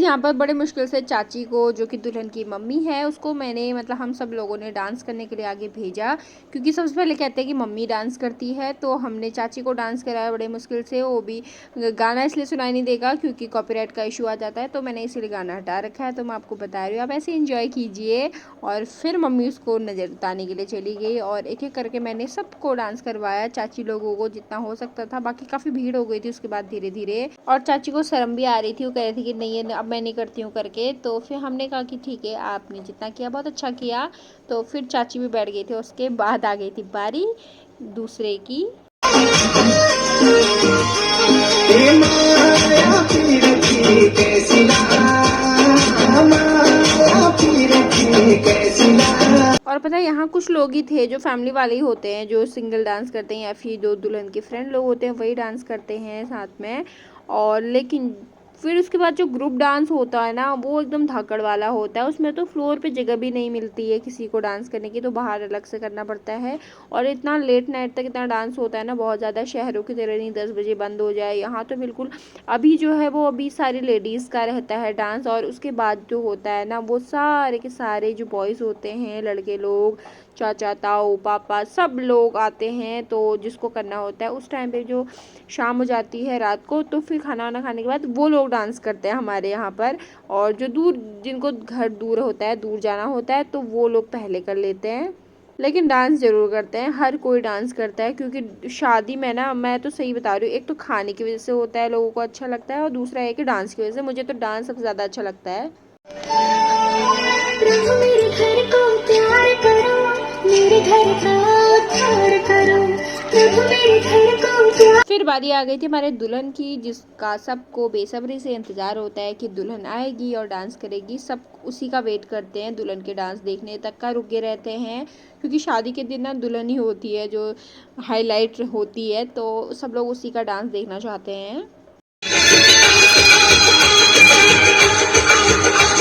यहाँ पर बड़े मुश्किल से चाची को, जो कि दुल्हन की मम्मी है, उसको मैंने मतलब हम सब लोगों ने डांस करने के लिए आगे भेजा, क्योंकि सबसे पहले कहते हैं कि मम्मी डांस करती है, तो हमने चाची को डांस कराया बड़े मुश्किल से। वो भी गाना इसलिए सुनाई नहीं देगा क्योंकि कॉपीराइट का इशू आ जाता है, तो मैंने इसीलिए गाना हटा रखा है, तो मैं आपको बता रही हूँ, आप ऐसे इंजॉय कीजिए। और फिर मम्मी उसको नज़र उतारने के लिए चली गई और एक एक करके मैंने सबको डांस करवाया, चाची लोगों को जितना हो सकता था। बाकी काफ़ी भीड़ हो गई थी उसके बाद धीरे धीरे, और चाची को शर्म भी आ रही थी, वो कह रही थी कि नहीं अब मैं नहीं करती हूँ करके। तो फिर हमने कहा कि ठीक है, आपने जितना किया बहुत अच्छा किया। तो फिर चाची भी बैठ गई थी। उसके बाद आ गई थी बारी दूसरे की। और पता है यहाँ कुछ लोग ही थे जो फैमिली वाले ही होते हैं, जो सिंगल डांस करते हैं या फिर जो दुल्हन के फ्रेंड लोग होते हैं वही डांस करते हैं साथ में। और लेकिन फिर उसके बाद जो ग्रुप डांस होता है ना, वो एकदम धाकड़ वाला होता है। उसमें तो फ्लोर पे जगह भी नहीं मिलती है किसी को डांस करने की, तो बाहर अलग से करना पड़ता है। और इतना लेट नाइट तक इतना डांस होता है ना, बहुत ज़्यादा। शहरों की तरह नहीं 10 बजे बंद हो जाए, यहाँ तो बिल्कुल अभी जो है वो अभी सारी लेडीज़ का रहता है डांस। और उसके बाद जो होता है ना, वो सारे के सारे जो बॉयज़ होते हैं, लड़के लोग, चाचा ताऊ पापा सब लोग आते हैं। तो जिसको करना होता है उस टाइम पे, जो शाम हो जाती है रात को, तो फिर खाना वाना खाने के बाद वो लोग डांस करते हैं हमारे यहाँ पर। और जो दूर, जिनको घर दूर होता है, दूर जाना होता है, तो वो लोग पहले कर लेते हैं। लेकिन डांस ज़रूर करते हैं, हर कोई डांस करता है, क्योंकि शादी में ना, मैं तो सही बता रही हूँ, एक तो खाने की वजह से होता है, लोगों को अच्छा लगता है, और दूसरा है कि डांस की वजह से। मुझे तो डांस सबसे ज़्यादा अच्छा लगता है। मेरे घर को प्यार करो, मेरे घर का प्यार करो, मेरे घर को प्यार। फिर बारी आ गई थी हमारे दुल्हन की, जिसका सबको बेसब्री से इंतज़ार होता है कि दुल्हन आएगी और डांस करेगी। सब उसी का वेट करते हैं, दुल्हन के डांस देखने तक का रुके रहते हैं, क्योंकि शादी के दिन ना दुल्हन ही होती है जो हाईलाइट होती है, तो सब लोग उसी का डांस देखना चाहते हैं।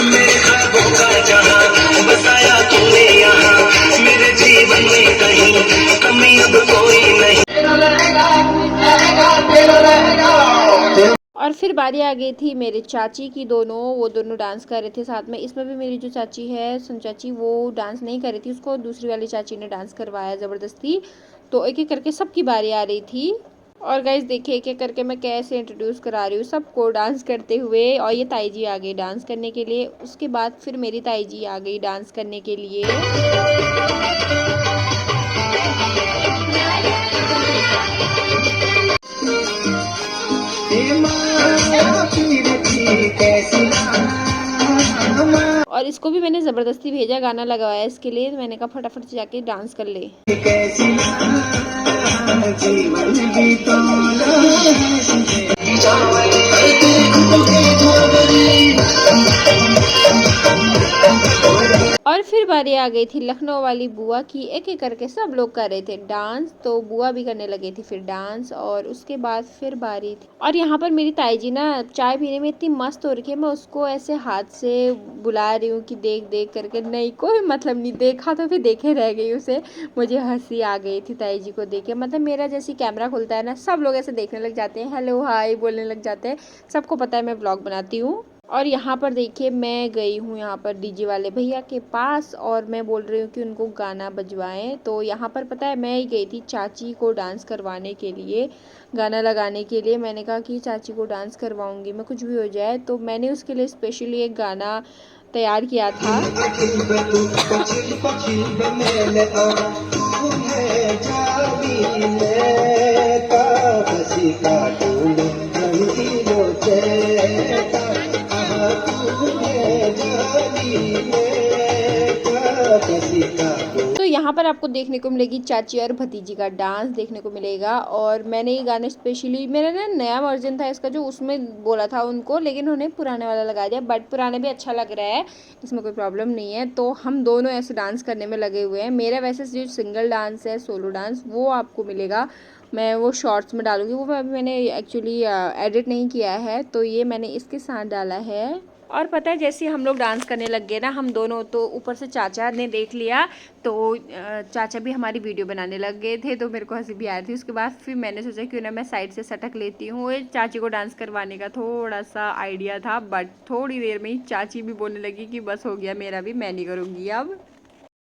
मेरे ख्वाबों का जहां बसाया तूने यहाँ, मेरे जीवन में कहीं कमी अब कोई नहीं। और फिर बारी आ गई थी मेरे चाची की, वो दोनों डांस कर रहे थे साथ में। इसमें भी मेरी जो चाची है, सुन चाची, वो डांस नहीं कर रही थी, उसको दूसरी वाली चाची ने डांस करवाया ज़बरदस्ती। तो एक एक करके सबकी बारी आ रही थी। और गाइस देखिए, एक एक करके मैं कैसे इंट्रोड्यूस करा रही हूँ सबको डांस करते हुए। और ये ताई जी आ गई डांस करने के लिए। उसके बाद फिर मेरी ताई जी आ गई डांस करने के लिए। और इसको भी मैंने ज़बरदस्ती भेजा, गाना लगवाया इसके लिए, तो मैंने कहा फटाफट से जाके डांस कर ले। और फिर बारी आ गई थी लखनऊ वाली बुआ की। एक एक करके सब लोग कर रहे थे डांस, तो बुआ भी करने लगी थी फिर डांस। और उसके बाद फिर बारी थी, और यहाँ पर मेरी ताई जी ना चाय पीने में इतनी मस्त हो रही है, मैं उसको ऐसे हाथ से बुला रही हूँ कि देख देख करके, नहीं कोई मतलब नहीं, देखा तो फिर देखे रह गई उसे। मुझे हंसी आ गई थी ताई जी को देख के। मतलब मेरा जैसे कैमरा खुलता है ना, सब लोग ऐसे देखने लग जाते हैं, हेलो हाय बोलने लग जाते हैं। सबको पता है मैं व्लॉग बनाती हूँ। और यहाँ पर देखिए, मैं गई हूँ यहाँ पर डीजे वाले भैया के पास, और मैं बोल रही हूँ कि उनको गाना बजवाएं। तो यहाँ पर पता है, मैं ही गई थी चाची को डांस करवाने के लिए, गाना लगाने के लिए। मैंने कहा कि चाची को डांस करवाऊंगी मैं, कुछ भी हो जाए। तो मैंने उसके लिए स्पेशली एक गाना तैयार किया था। तो यहाँ पर आपको देखने को मिलेगी चाची और भतीजी का डांस देखने को मिलेगा। और मैंने ये गाना स्पेशली, मेरा ना नया वर्जन था इसका जो उसमें बोला था उनको, लेकिन उन्होंने पुराने वाला लगा दिया। बट पुराने भी अच्छा लग रहा है, इसमें कोई प्रॉब्लम नहीं है। तो हम दोनों ऐसे डांस करने में लगे हुए हैं। मेरा वैसे जो सिंगल डांस है, सोलो डांस, वो आपको मिलेगा, मैं वो शॉर्ट्स में डालूंगी। वो अभी मैंने एक्चुअली एडिट नहीं किया है, तो ये मैंने इसके साथ डाला है। और पता है जैसे हम लोग डांस करने लग गए ना हम दोनों, तो ऊपर से चाचा ने देख लिया, तो चाचा भी हमारी वीडियो बनाने लग गए थे, तो मेरे को हंसी भी आ रही थी। उसके बाद फिर मैंने सोचा क्यों ना मैं साइड से सटक लेती हूँ। चाची को डांस करवाने का थोड़ा सा आइडिया था, बट थोड़ी देर में ही चाची भी बोलने लगी कि बस हो गया मेरा भी, मैं नहीं करूँगी अब।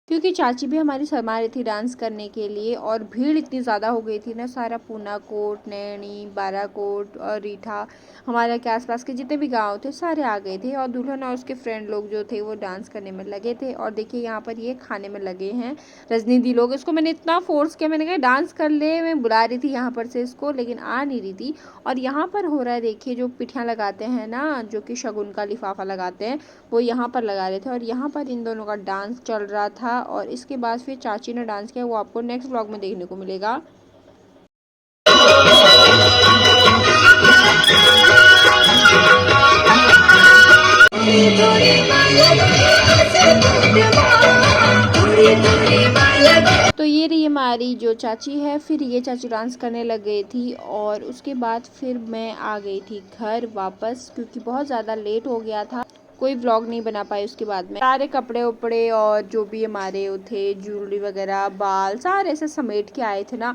क्योंकि चाची भी हमारी शर्मा रही थी डांस करने के लिए, और भीड़ इतनी ज़्यादा हो गई थी ना, सारा पूना कोट, नैनी, बाराकोट और रीठा, हमारे के आसपास के जितने भी गांव थे सारे आ गए थे, और दुल्हन और उसके फ्रेंड लोग जो थे वो डांस करने में लगे थे। और देखिए यहाँ पर ये खाने में लगे हैं रजनी दी लोग। इसको मैंने इतना फोर्स किया, मैंने कहा डांस कर ले, मैं बुला रही थी यहाँ पर से इसको, लेकिन आ नहीं रही थी। और यहाँ पर हो रहा है देखिए, जो पिठियाँ लगाते हैं ना, जो कि शगुन का लिफाफा लगाते हैं, वो यहाँ पर लगा रहे थे, और यहाँ पर इन दोनों का डांस चल रहा था। और इसके बाद फिर चाची ने डांस किया, वो आपको नेक्स्ट व्लॉग में देखने को मिलेगा। तो ये रही हमारी जो चाची है। फिर ये चाची डांस करने लग गई थी, और उसके बाद फिर मैं आ गई थी घर वापस, क्योंकि बहुत ज़्यादा लेट हो गया था, कोई व्लॉग नहीं बना पाई। उसके बाद में सारे कपड़े उपड़े और जो भी हमारे थे ज्वेलरी वगैरह, बाल सारे ऐसे समेट के आए थे ना,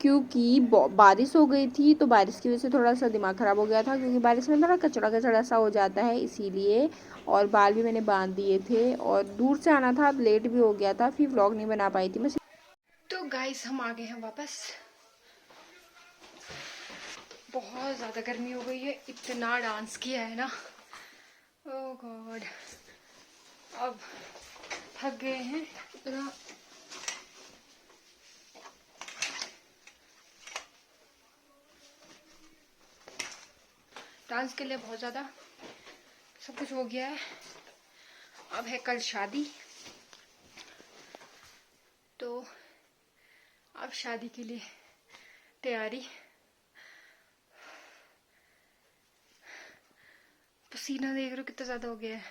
क्योंकि बारिश हो गई थी, तो बारिश की वजह से थोड़ा सा दिमाग ख़राब हो गया था, क्योंकि बारिश में थोड़ा कचड़ा कचड़ा सा हो जाता है, इसीलिए। और बाल भी मैंने बांध दिए थे, और दूर से आना था, अब लेट भी हो गया था, फिर व्लॉग नहीं बना पाई थी मैं। तो गाइस हम आ गए हैं वापस। बहुत ज़्यादा गर्मी हो गई है, इतना डांस किया है ना, ओह गॉड। अब थक गए हैं इतना। डांस के लिए बहुत ज़्यादा सब कुछ हो गया है। अब है कल शादी, तो अब शादी के लिए तैयारी। पसीना देख रहे हो कितना ज़्यादा हो गया है।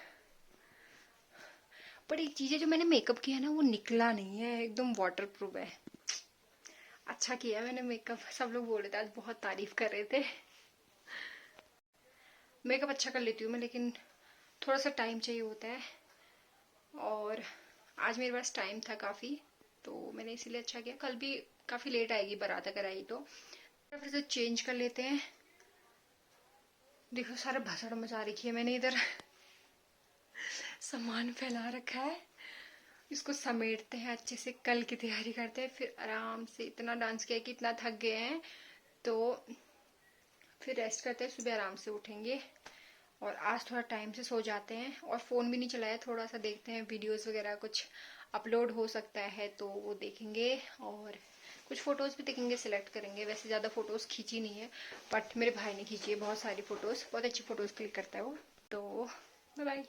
पर एक चीज़ है, जो मैंने मेकअप किया है ना, वो निकला नहीं है, एकदम वाटर प्रूफ है। अच्छा किया मैंने मेकअप, सब लोग बोल रहे थे आज, बहुत तारीफ कर रहे थे। मेकअप अच्छा कर लेती हूँ मैं, लेकिन थोड़ा सा टाइम चाहिए होता है, और आज मेरे पास टाइम था काफ़ी, तो मैंने इसीलिए अच्छा किया। कल भी काफ़ी लेट आएगी बारात अगर आई तो। फिर से चेंज कर लेते हैं। देखो सारा भसड़ मचा रखी है मैंने इधर। सामान फैला रखा है, इसको समेटते हैं अच्छे से, कल की तैयारी करते हैं, फिर आराम से। इतना डांस किया कि इतना थक गए हैं, तो फिर रेस्ट करते हैं, सुबह आराम से उठेंगे। और आज थोड़ा टाइम से सो जाते हैं, और फ़ोन भी नहीं चलाया, थोड़ा सा देखते हैं वीडियोस वगैरह कुछ अपलोड हो सकता है तो वो देखेंगे, और कुछ फ़ोटोज़ भी देखेंगे, सिलेक्ट करेंगे। वैसे ज़्यादा फ़ोटोज़ खींची नहीं है, बट मेरे भाई ने खींची है बहुत सारी फ़ोटोज़, बहुत अच्छी फ़ोटोज़ क्लिक करता है वो। तो बाय बाय।